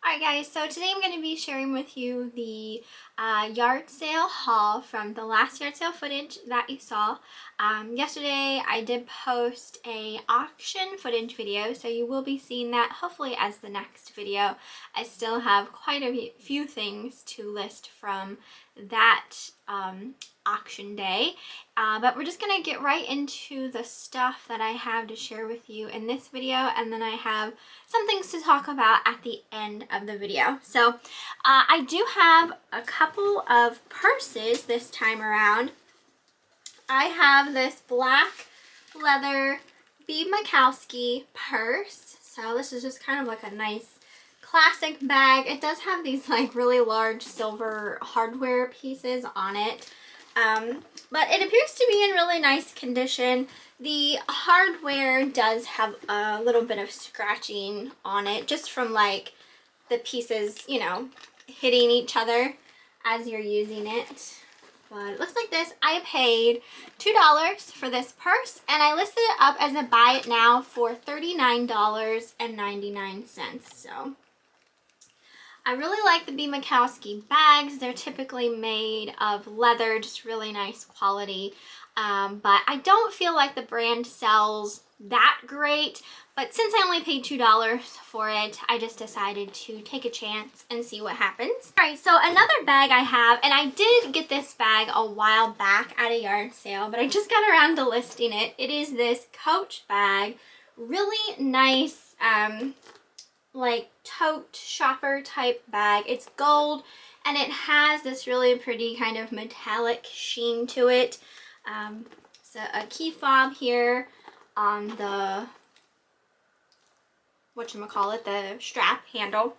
Alright guys, so today I'm going to be sharing with you the yard sale haul from the last yard sale footage that you saw. Yesterday I did post a auction footage video, so you will be seeing that hopefully as the next video. I still have quite a few things to list from that auction day, but we're just gonna get right into the stuff that I have to share with you in this video, and then I have some things to talk about at the end of the video. So I do have a couple of purses this time around. I have this black leather B.Makowsky purse. So this is just kind of like a nice classic bag. It does have these like really large silver hardware pieces on it. But it appears to be in really nice condition. The hardware does have a little bit of scratching on it just from like the pieces, you know, hitting each other as you're using it. But it looks like this. I paid $2 for this purse and I listed it up as a buy it now for $39.99. So I really like the B.Makowsky bags. They're typically made of leather, just really nice quality. But I don't feel like the brand sells that great. But since I only paid $2 for it, I just decided to take a chance and see what happens. Alright, so another bag I have, and I did get this bag a while back at a yard sale, but I just got around to listing it. It is this Coach bag. Really nice, like tote shopper type bag. It's gold and it has this really pretty kind of metallic sheen to it. So a key fob here on the the strap handle,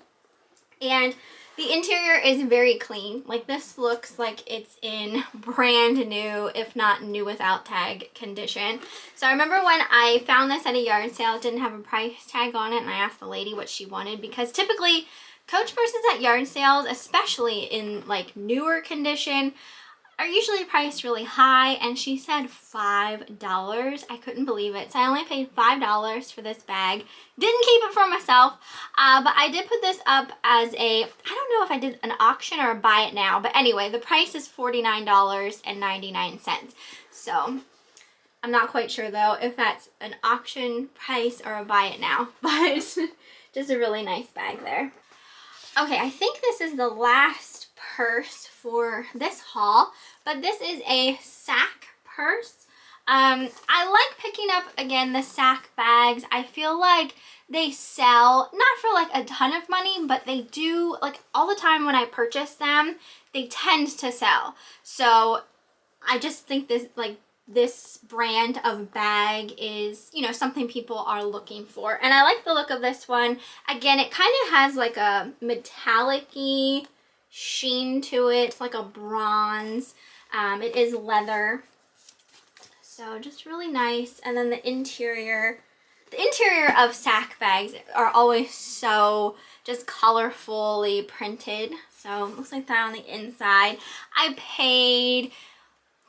and the interior is very clean. Like this looks like it's in brand new, if not new without tag condition. So I remember when I found this at a yard sale, it didn't have a price tag on it, and I asked the lady what she wanted, because typically Coach purses at yard sales, especially in like newer condition, are usually priced really high, and she said $5. I couldn't believe it. So I only paid $5 for this bag. Didn't keep it for myself, but I did put this up as a, I don't know if I did an auction or a buy it now, but anyway, the price is $49.99. So I'm not quite sure though if that's an auction price or a buy it now, but just a really nice bag there. Okay, I think this is the last purse for this haul, but this is a sack purse. I like picking up, again, the sack bags. I feel like they sell, not for like a ton of money, but they do, like all the time when I purchase them, they tend to sell. So I just think this brand of bag is, you know, something people are looking for. And I like the look of this one. Again, it kind of has like a metallic-y sheen to it. It's like a bronze. It is leather. So just really nice. And then the interior of sack bags are always so just colorfully printed. So it looks like that on the inside. I paid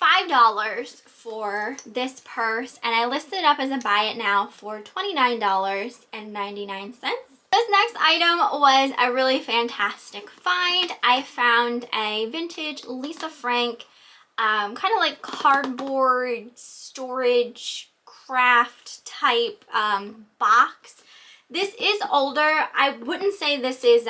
$5 for this purse, and I listed it up as a buy it now for $29.99. This next item was a really fantastic find. I found a vintage Lisa Frank kind of like cardboard storage craft type box. This is older. I wouldn't say this is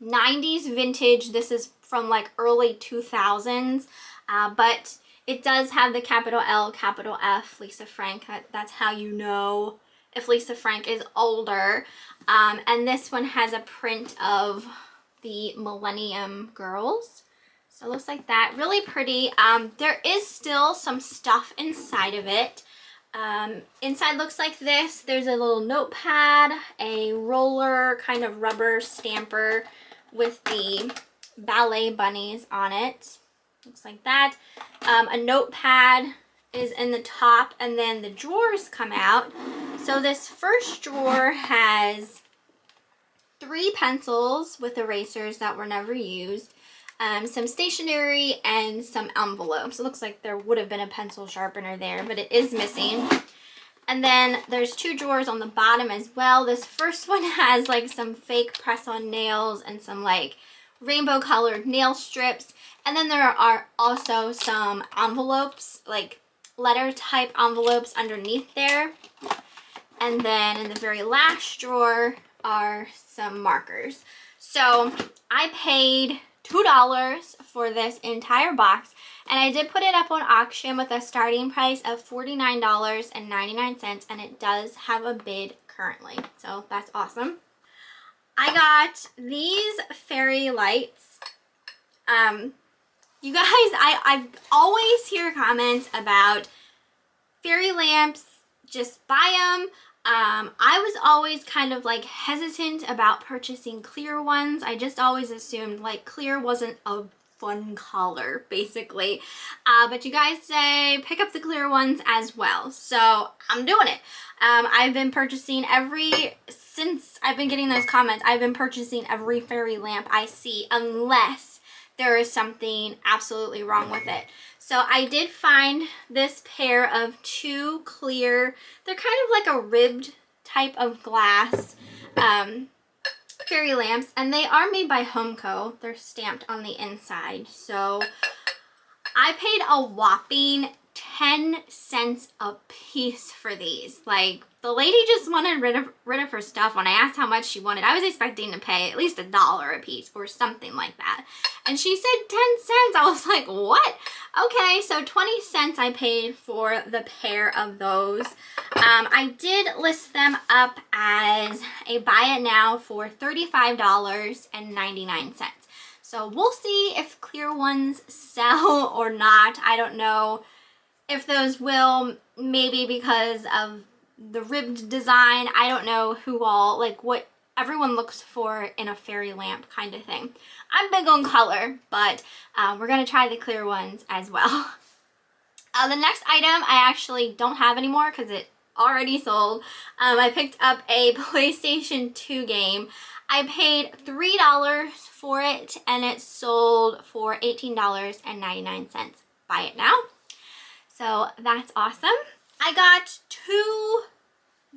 90s vintage. This is from like early 2000s. But it does have the capital L, capital F, Lisa Frank. That's how you know if Lisa Frank is older. And this one has a print of the Millennium Girls. So it looks like that. Really pretty. There is still some stuff inside of it. Inside looks like this. There's a little notepad, a roller kind of rubber stamper with the ballet bunnies on it. Looks like that. A notepad is in the top, and then the drawers come out. So this first drawer has 3 pencils with erasers that were never used, some stationery, and some envelopes. It looks like there would have been a pencil sharpener there, but it is missing. And then there's 2 drawers on the bottom as well. This first one has like some fake press-on nails and some like rainbow colored nail strips. And then there are also some envelopes, like letter type envelopes underneath there. And then in the very last drawer are some markers. So I paid $2 for this entire box, and I did put it up on auction with a starting price of $49.99, and it does have a bid currently, so that's awesome. I got these fairy lights. You guys, I always hear comments about fairy lamps, just buy them. I was always kind of like hesitant about purchasing clear ones. I just always assumed like clear wasn't a fun color, basically. But you guys say pick up the clear ones as well, so I'm doing it. I've been purchasing since I've been getting those comments, I've been purchasing every fairy lamp I see, unless there is something absolutely wrong with it. So I did find this pair of 2 clear, they're kind of like a ribbed type of glass fairy lamps, and they are made by Homco. They're stamped on the inside. So I paid a whopping 10 cents a piece for these. Like, the lady just wanted rid of her stuff. When I asked how much she wanted, I was expecting to pay at least $1 a piece or something like that. And she said 10 cents. I was like, what? Okay, so 20 cents I paid for the pair of those. I did list them up as a buy it now for $35.99. So we'll see if clear ones sell or not. I don't know if those will, maybe because of the ribbed design. I don't know who all, like what everyone looks for in a fairy lamp kind of thing. I'm big on color, but we're gonna try the clear ones as well. The next item I actually don't have anymore because it already sold. I picked up a PlayStation 2 game. I paid $3 for it, and it sold for $18.99. Buy it now. So that's awesome. I got 2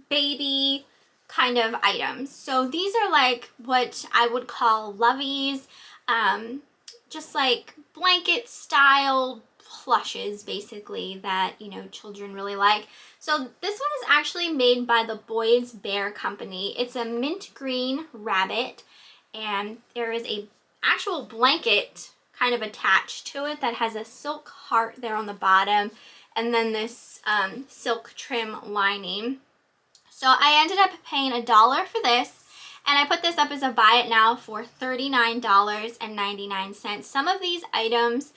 baby kind of items. So these are like what I would call Loveys, just like blanket style plushes basically that, you know, children really like. So this one is actually made by the Boys Bear Company. It's a mint green rabbit, and there is a actual blanket kind of attached to it that has a silk heart there on the bottom, and then this silk trim lining. So I ended up paying $1 for this, and I put this up as a buy it now for $39.99. Some of these items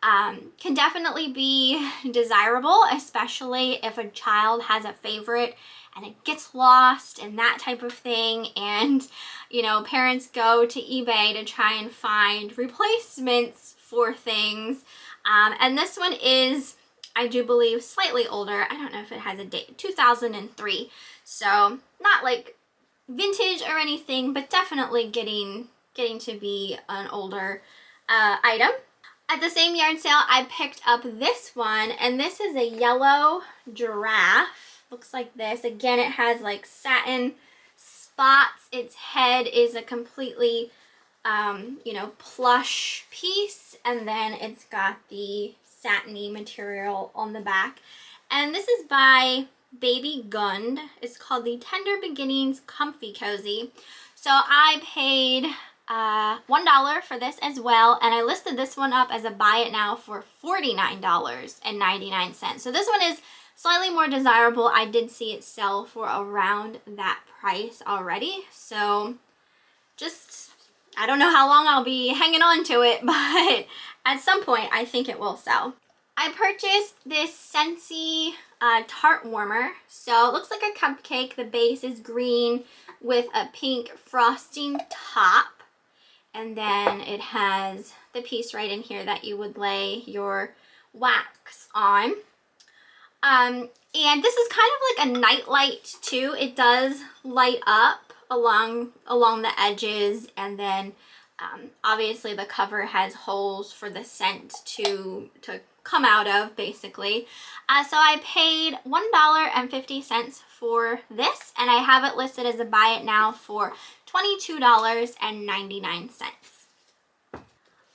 can definitely be desirable, especially if a child has a favorite and it gets lost and that type of thing, and you know, parents go to eBay to try and find replacements for things. And this one is, I do believe, slightly older. I don't know if it has a date, 2003. So not like vintage or anything, but definitely getting to be an older item. At the same yard sale, I picked up this one, and this is a yellow giraffe. Looks like this. Again, it has like satin spots. Its head is a completely, you know, plush piece, and then it's got the satiny material on the back. And this is by Baby Gund. It's called the Tender Beginnings Comfy Cozy. So I paid $1 for this as well, and I listed this one up as a buy it now for $49.99. So this one is slightly more desirable. I did see it sell for around that price already. So just, I don't know how long I'll be hanging on to it, but at some point I think it will sell. I purchased this Scentsy Tart warmer. So it looks like a cupcake. The base is green with a pink frosting top. And then it has the piece right in here that you would lay your wax on. And this is kind of like a night light too. It does light up along the edges, and then obviously the cover has holes for the scent to come out of, basically. So I paid $1.50 for this, and I have it listed as a buy it now for $22.99.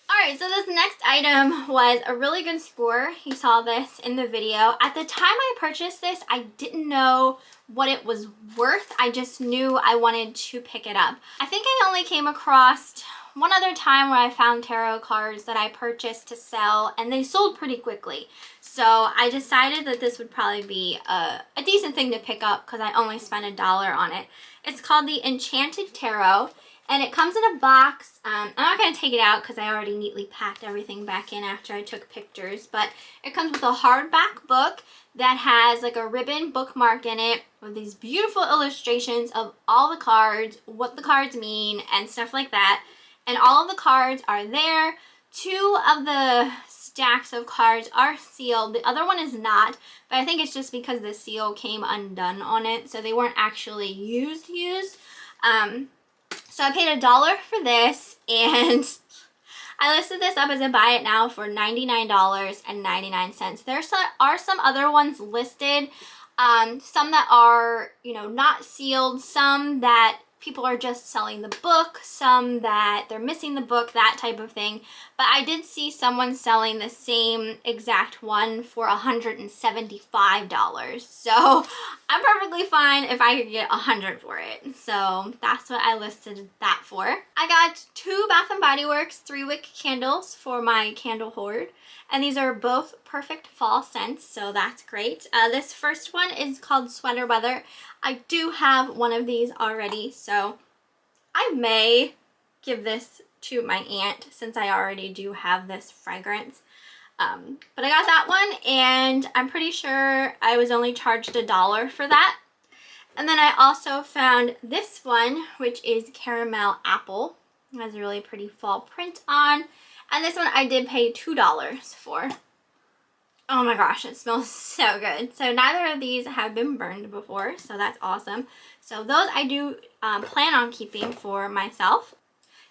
Alright, so this next item was a really good score. You saw this in the video. At the time I purchased this, I didn't know what it was worth. I just knew I wanted to pick it up. I think I only came across one other time where I found tarot cards that I purchased to sell, and they sold pretty quickly. So I decided that this would probably be a decent thing to pick up because I only spent $1 on it. It's called the Enchanted Tarot, and it comes in a box. I'm not going to take it out because I already neatly packed everything back in after I took pictures, but it comes with a hardback book that has like a ribbon bookmark in it with these beautiful illustrations of all the cards, what the cards mean, and stuff like that. And all of the cards are there. 2 of the stacks of cards are sealed. The other one is not, but I think it's just because the seal came undone on it, so they weren't actually used. So I paid $1 for this, and I listed this up as a buy it now for $99.99. There are some other ones listed, some that are, you know, not sealed, some that people are just selling the book, some that they're missing the book, that type of thing. But I did see someone selling the same exact one for $175. So I'm perfectly fine if I could get $100 for it. So that's what I listed that for. I got 2 Bath & Body Works 3-wick candles for my candle hoard. And these are both perfect fall scents, so that's great. This first one is called Sweater Weather. I do have one of these already, so I may give this to my aunt since I already do have this fragrance. But I got that one, and I'm pretty sure I was only charged $1 for that. And then I also found this one, which is Caramel Apple. It has a really pretty fall print on. And this one I did pay $2 for. Oh my gosh, it smells so good. So neither of these have been burned before, so that's awesome. So those I do plan on keeping for myself.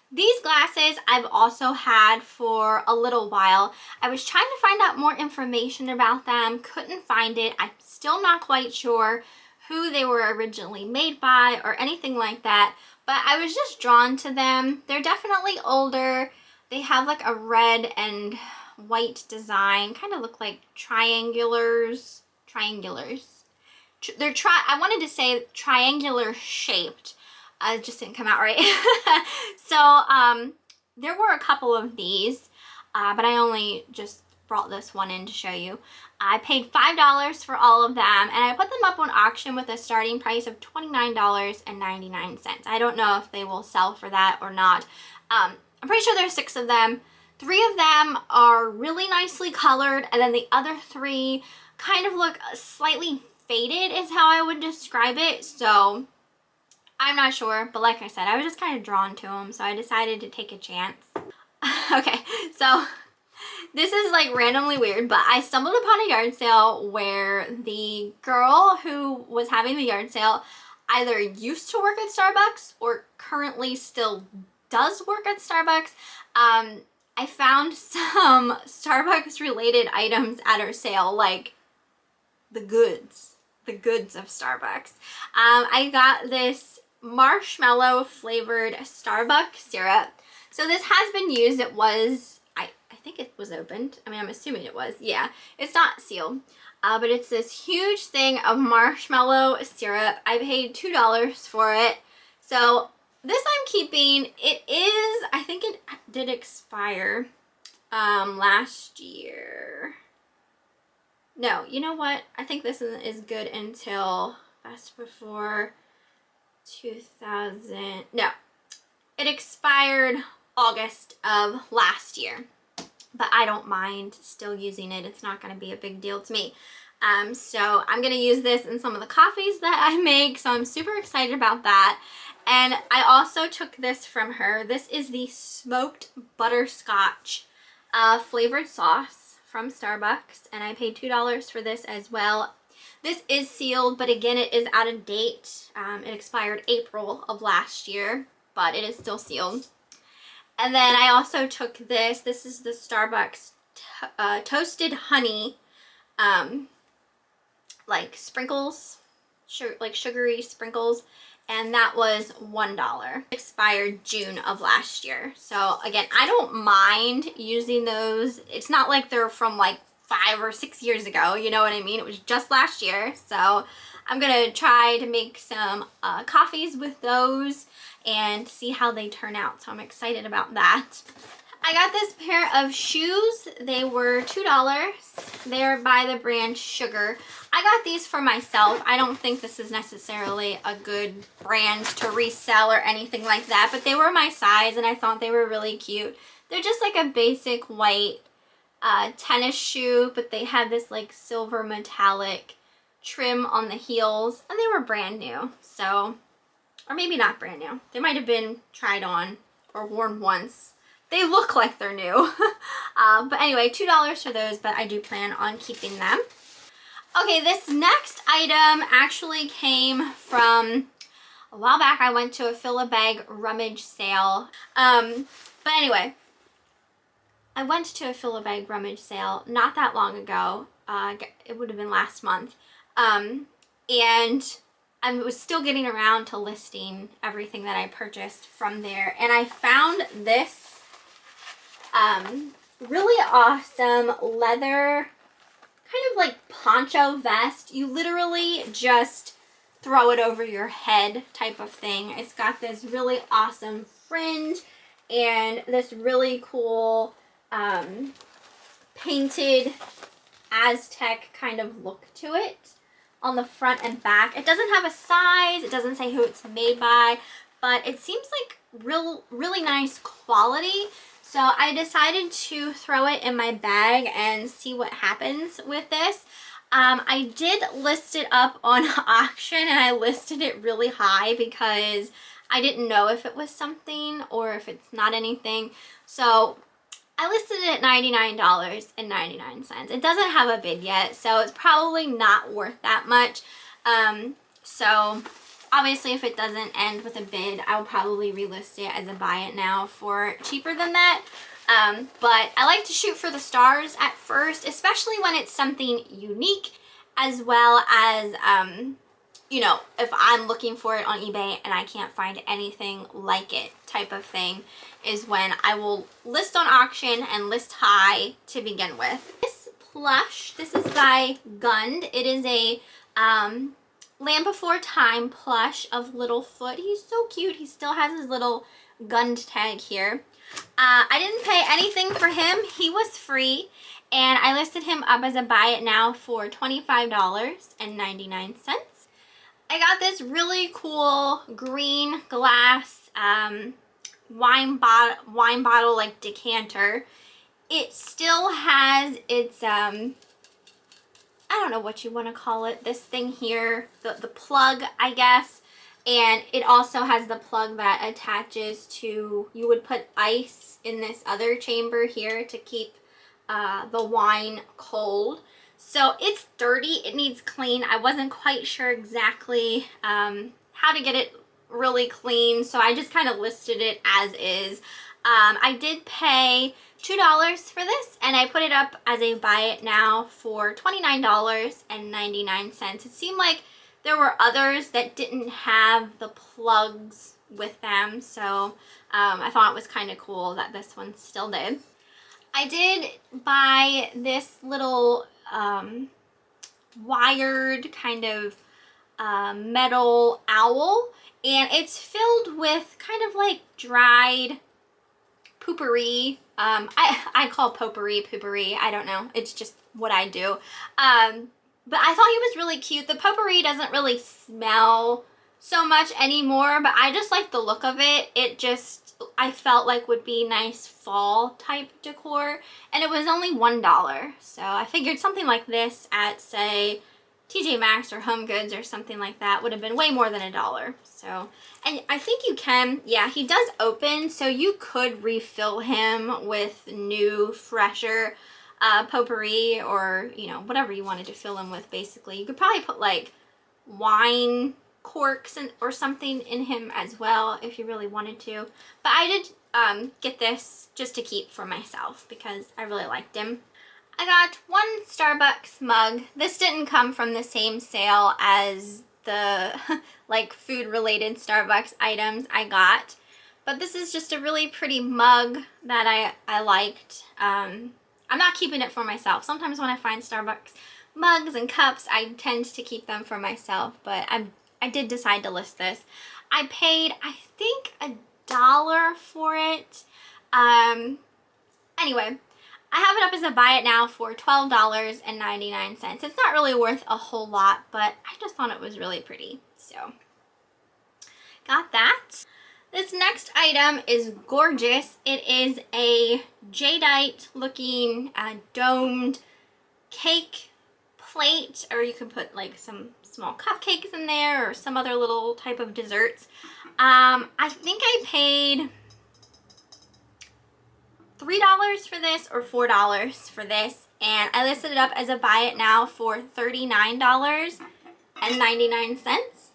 These glasses I've also had for a little while. I was trying to find out more information about them, couldn't find it. I'm still not quite sure who they were originally made by or anything like that, but I was just drawn to them. They're definitely older. They have like a red and white design, kind of look like triangulars. I wanted to say triangular shaped. It just didn't come out right. So there were a couple of these, but I only just brought this one in to show you. I paid $5 for all of them, and I put them up on auction with a starting price of $29.99. I don't know if they will sell for that or not. I'm pretty sure there's 6 of them. 3 of them are really nicely colored, and then the other 3 kind of look slightly faded is how I would describe it. So I'm not sure, but like I said, I was just kind of drawn to them, so I decided to take a chance. Okay, so this is like randomly weird, but I stumbled upon a yard sale where the girl who was having the yard sale either used to work at Starbucks or currently still does work at Starbucks. I found some Starbucks related items at her sale, like the goods of Starbucks. I got this marshmallow flavored Starbucks syrup. So this has been used. It was, I think it was opened. I mean, I'm assuming it was. Yeah, it's not sealed. But it's this huge thing of marshmallow syrup. I paid $2 for it. So this I'm keeping. It is, I think it did expire last year. No, you know what? I think this is good until best before 2000. No, it expired August of last year. But I don't mind still using it. It's not going to be a big deal to me. So I'm going to use this in some of the coffees that I make. So I'm super excited about that. And I also took this from her. This is the smoked butterscotch flavored sauce from Starbucks. And I paid $2 for this as well. This is sealed, but again, it is out of date. It expired April of last year, but it is still sealed. And then I also took this. This is the Starbucks toasted honey, like sprinkles, like sugary sprinkles, and that was $1. Expired June of last year. So again, I don't mind using those. It's not like they're from like 5 or 6 years ago, you know what I mean? It was just last year. So I'm gonna try to make some coffees with those and see how they turn out. So I'm excited about that. I got this pair of shoes. They were $2. They're by the brand Sugar. I got these for myself. I don't think this is necessarily a good brand to resell or anything like that, but they were my size and I thought they were really cute. They're just like a basic white tennis shoe, but they have this like silver metallic trim on the heels, and they were brand new. So, or maybe not brand new. They might have been tried on or worn once. They look like they're new. But anyway, $2 for those, but I do plan on keeping them. Okay, this next item actually came from a while back. I went to a Fill-A-Bag rummage sale. But anyway, I went to a Fill-A-Bag rummage sale not that long ago. It would have been last month. And I was still getting around to listing everything that I purchased from there. And I found this really awesome leather kind of like poncho vest. You literally just throw it over your head type of thing. It's got this really awesome fringe and this really cool painted Aztec kind of look to it on the front and back. It doesn't have a size, it doesn't say who it's made by, but it seems like really nice quality. So I decided to throw it in my bag and see what happens with this. I did list it up on auction, and I listed it really high because I didn't know if it was something or if it's not anything. So I listed it at $99.99. It doesn't have a bid yet, so it's probably not worth that much. So obviously if it doesn't end with a bid, I'll probably relist it as a buy it now for cheaper than that. But I like to shoot for the stars at first, especially when it's something unique, as well as, you know, if I'm looking for it on eBay and I can't find anything like it type of thing, is when I will list on auction and list high to begin with. This plush, this is by Gund. It is a Land Before Time plush of Littlefoot. He's so cute. He still has his little Gund tag here. I didn't pay anything for him. He was free, and I listed him up as a buy it now for $25.99. I got this really cool green glass wine bottle like decanter. It still has its I don't know what you want to call it, this thing here, the plug, I guess. And it also has the plug that attaches to, you would put ice in this other chamber here to keep the wine cold. So it's dirty, it needs clean. I wasn't quite sure exactly how to get it really clean, so I just kind of listed it as is. I did pay $2 for this, and I put it up as a buy it now for $29.99. It seemed like there were others that didn't have the plugs with them, so I thought it was kind of cool that this one still did. I did buy this little wired kind of metal owl, and it's filled with kind of like dried poopery. I call potpourri poopery. I don't know. It's just what I do. But I thought he was really cute. The potpourri doesn't really smell so much anymore, but I just like the look of it. It just, I felt like would be nice fall type decor, and it was only $1. So I figured something like this at, say, TJ Maxx or Home Goods or something like that would have been way more than $1. So, and I think you can, yeah, he does open, so you could refill him with new, fresher potpourri, or, you know, whatever you wanted to fill him with, basically. You could probably put like wine corks or something in him as well if you really wanted to. But I did get this just to keep for myself because I really liked him. I got one Starbucks mug. This didn't come from the same sale as the like food related Starbucks items I got. But this is just a really pretty mug that I liked. I'm not keeping it for myself. Sometimes when I find Starbucks mugs and cups, I tend to keep them for myself. But I did decide to list this. I paid, I think, $1 for it. Anyway, I have it up as a buy it now for $12.99. It's not really worth a whole lot, but I just thought it was really pretty. So, got that. This next item is gorgeous. It is a Jadeite looking domed cake plate, or you could put like some small cupcakes in there or some other little type of desserts. I think I paid $3 for this or $4 for this, and I listed it up as a buy it now for $39.99.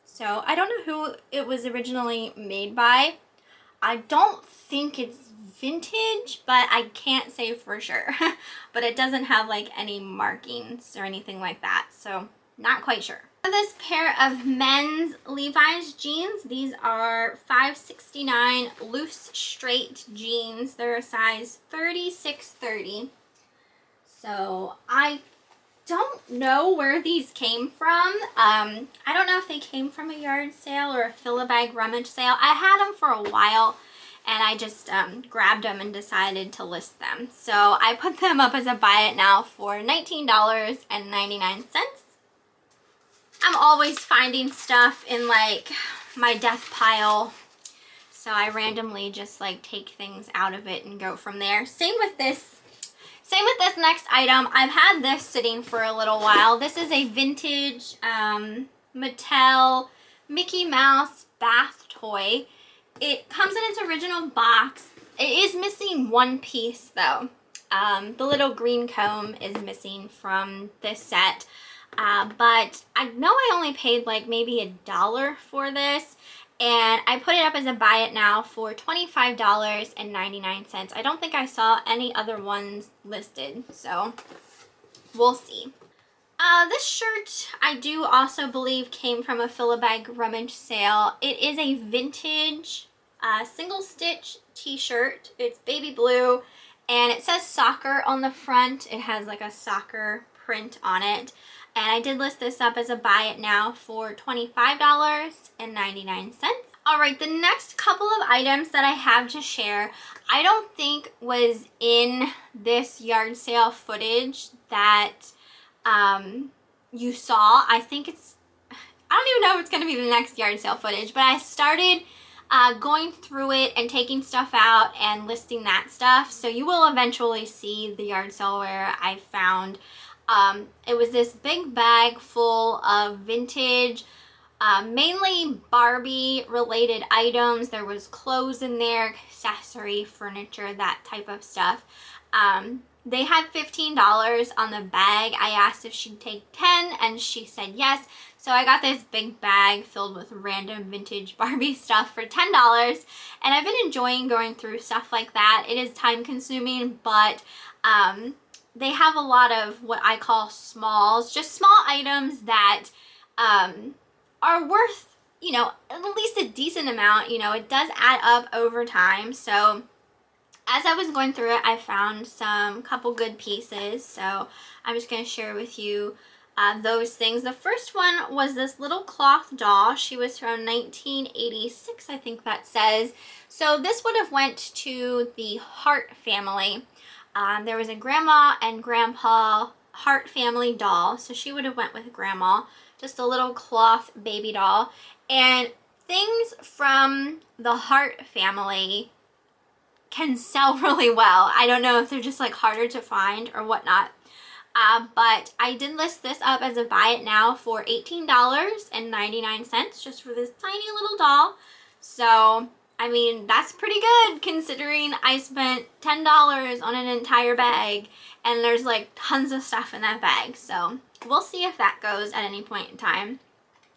So I don't know who it was originally made by. I don't think it's vintage, but I can't say for sure. But it doesn't have like any markings or anything like that, so not quite sure. This pair of men's Levi's jeans. These are $5.69 loose straight jeans. They're a size 36-30. So I don't know where these came from. I don't know if they came from a yard sale or a fill-a-bag rummage sale. I had them for a while and I just grabbed them and decided to list them. So I put them up as a buy it now for $19.99. I'm always finding stuff in like my death pile, so I randomly just like take things out of it and go from there. Same with this next item. I've had this sitting for a little while. This is a vintage Mattel Mickey Mouse bath toy. It comes in its original box. It is missing one piece though. The little green comb is missing from this set. But I know I only paid like maybe $1 for this, and I put it up as a buy it now for $25.99. I don't think I saw any other ones listed, so we'll see. This shirt I do also believe came from a fill-a-bag rummage sale. It is a vintage single stitch t-shirt. It's baby blue and it says soccer on the front. It has like a soccer print on it. And I did list this up as a buy it now for $25.99. All right, the next couple of items that I have to share, I don't think was in this yard sale footage that you saw. I think it's, I don't even know if it's going to be the next yard sale footage, but I started going through it and taking stuff out and listing that stuff. So you will eventually see the yard sale where I found it was this big bag full of vintage, mainly Barbie related items. There was clothes in there, accessory, furniture, that type of stuff. They had $15 on the bag. I asked if she'd take 10 and she said yes. So I got this big bag filled with random vintage Barbie stuff for $10. And I've been enjoying going through stuff like that. It is time consuming, but they have a lot of what I call smalls, just small items that are worth, you know, at least a decent amount. You know, it does add up over time. So as I was going through it, I found some couple good pieces. So I'm just going to share with you those things. The first one was this little cloth doll. She was from 1986, I think that says. So this would have went to the Hart family. There was a grandma and grandpa Hart family doll, so she would have went with grandma. Just a little cloth baby doll. And things from the Hart family can sell really well. I don't know if they're just like harder to find or whatnot. But I did list this up as a buy it now for $18.99 just for this tiny little doll. So I mean, that's pretty good considering I spent $10 on an entire bag and there's like tons of stuff in that bag. So we'll see if that goes at any point in time.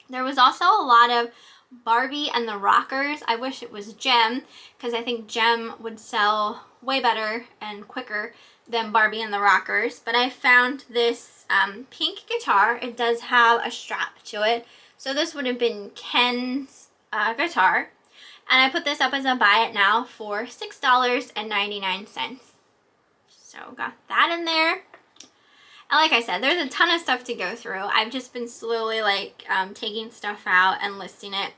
There was also a lot of Barbie and the Rockers. I wish it was Gem, because I think Gem would sell way better and quicker than Barbie and the Rockers. But I found this pink guitar. It does have a strap to it. So this would have been Ken's guitar. And I put this up as a buy it now for $6.99. So got that in there. And like I said, there's a ton of stuff to go through. I've just been slowly taking stuff out and listing it.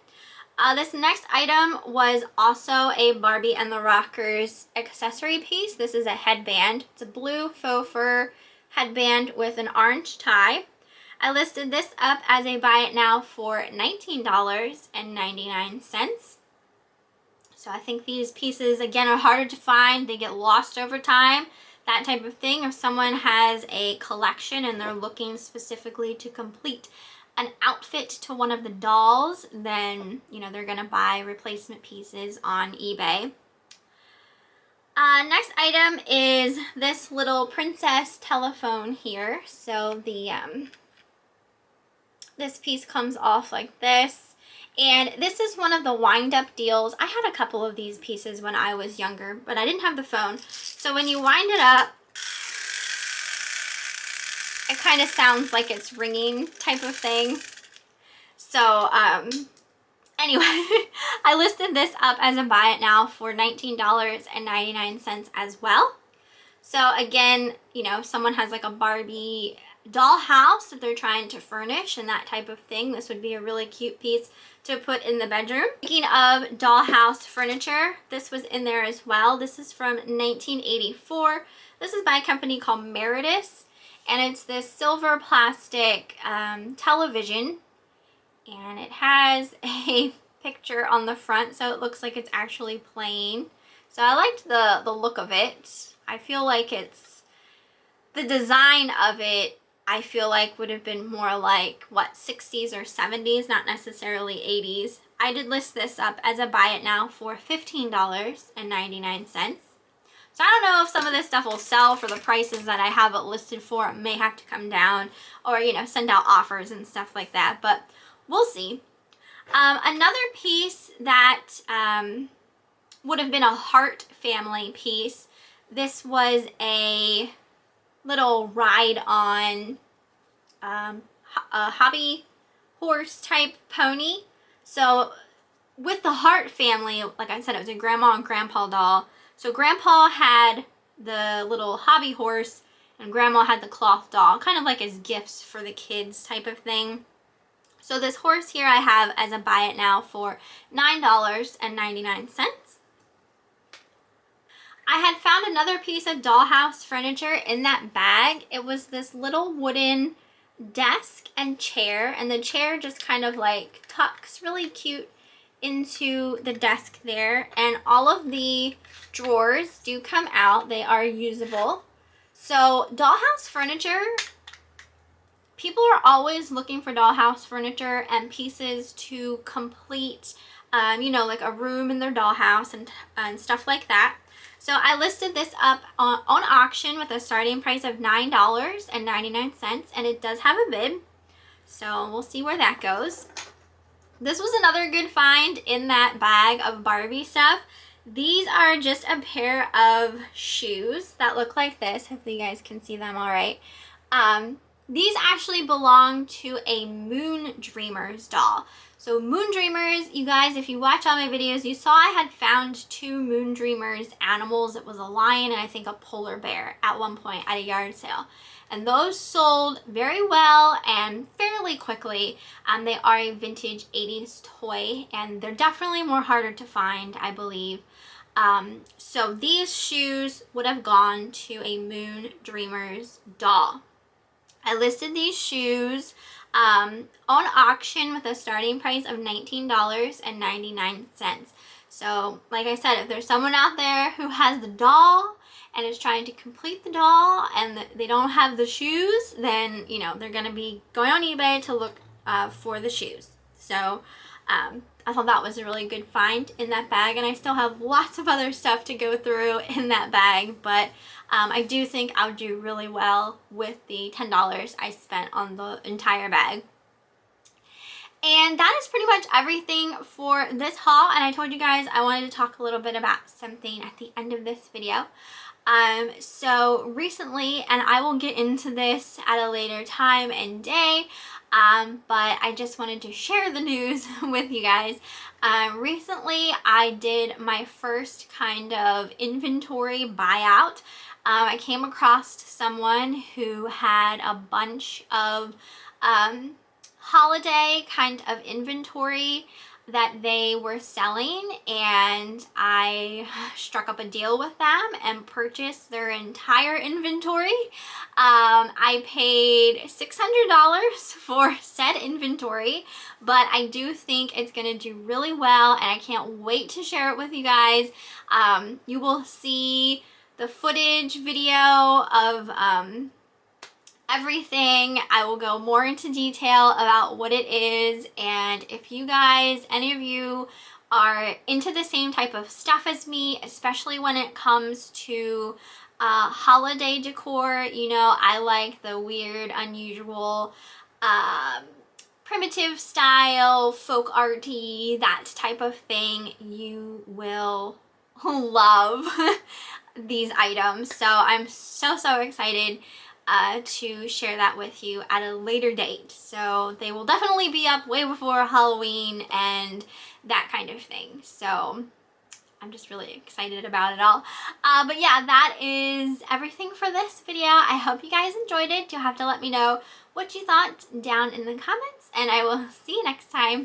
This next item was also a Barbie and the Rockers accessory piece. This is a headband. It's a blue faux fur headband with an orange tie. I listed this up as a buy it now for $19.99. So I think these pieces, again, are harder to find. They get lost over time. That type of thing. If someone has a collection and they're looking specifically to complete an outfit to one of the dolls, then, you know, they're going to buy replacement pieces on eBay. Next item is this little princess telephone here. So the this piece comes off like this. And this is one of the wind-up deals. I had a couple of these pieces when I was younger, but I didn't have the phone. So when you wind it up, it kind of sounds like it's ringing type of thing. So, anyway, I listed this up as a buy it now for $19.99 as well. So again, you know, if someone has like a Barbie dollhouse that they're trying to furnish and that type of thing, this would be a really cute piece to put in the bedroom. Speaking of dollhouse furniture, this was in there as well. This is from 1984. This is by a company called Meritus, and it's this silver plastic television, and it has a picture on the front, so it looks like it's actually playing. So I liked the look of it. I feel like it's, the design of it, I feel like would have been more like, what, 60s or 70s, not necessarily 80s. I did list this up as a buy it now for $15.99. So I don't know if some of this stuff will sell for the prices that I have it listed for. It may have to come down or, you know, send out offers and stuff like that, but we'll see. Another piece that would have been a Heart family piece. This was a little ride on a hobby horse type pony. So with the Heart family, like I said, it was a grandma and grandpa doll. So grandpa had the little hobby horse and grandma had the cloth doll, kind of like as gifts for the kids type of thing. So this horse here I have as a buy it now for $9.99. I had found another piece of dollhouse furniture in that bag. It was this little wooden desk and chair, and the chair just kind of like tucks really cute into the desk there, and all of the drawers do come out. They are usable. So dollhouse furniture, people are always looking for dollhouse furniture and pieces to complete, you know, like a room in their dollhouse and stuff like that. So I listed this up on auction with a starting price of $9.99, and it does have a bid. So we'll see where that goes. This was another good find in that bag of Barbie stuff. These are just a pair of shoes that look like this. Hopefully you guys can see them all right. These actually belong to a Moon Dreamers doll. So Moon Dreamers, you guys, if you watch all my videos, you saw I had found two Moon Dreamers animals. It was a lion and I think a polar bear at one point at a yard sale. And those sold very well and fairly quickly. They are a vintage 80s toy, and they're definitely more harder to find, I believe. So these shoes would have gone to a Moon Dreamers doll. I listed these shoes on auction with a starting price of $19.99. So like I said, if there's someone out there who has the doll and is trying to complete the doll and they don't have the shoes, then, you know, they're going to be going on eBay to look for the shoes. So I thought that was a really good find in that bag, and I still have lots of other stuff to go through in that bag, but I do think I'll do really well with the $10 I spent on the entire bag. And that is pretty much everything for this haul, and I told you guys I wanted to talk a little bit about something at the end of this video. So recently, and I will get into this at a later time and day, but I just wanted to share the news with you guys. Recently I did my first kind of inventory buyout. I came across someone who had a bunch of holiday kind of inventory that they were selling, and I struck up a deal with them and purchased their entire inventory. I paid $600 for said inventory, but I do think it's gonna do really well, and I can't wait to share it with you guys. You will see the footage video of everything. I will go more into detail about what it is, and if you guys, any of you, are into the same type of stuff as me, especially when it comes to holiday decor, you know, I like the weird, unusual, primitive style, folk arty, that type of thing, you will love these items. So I'm so excited to share that with you at a later date. So they will definitely be up way before Halloween and that kind of thing. So I'm just really excited about it all. But yeah, that is everything for this video. I hope you guys enjoyed it. You'll have to let me know what you thought down in the comments, and I will see you next time.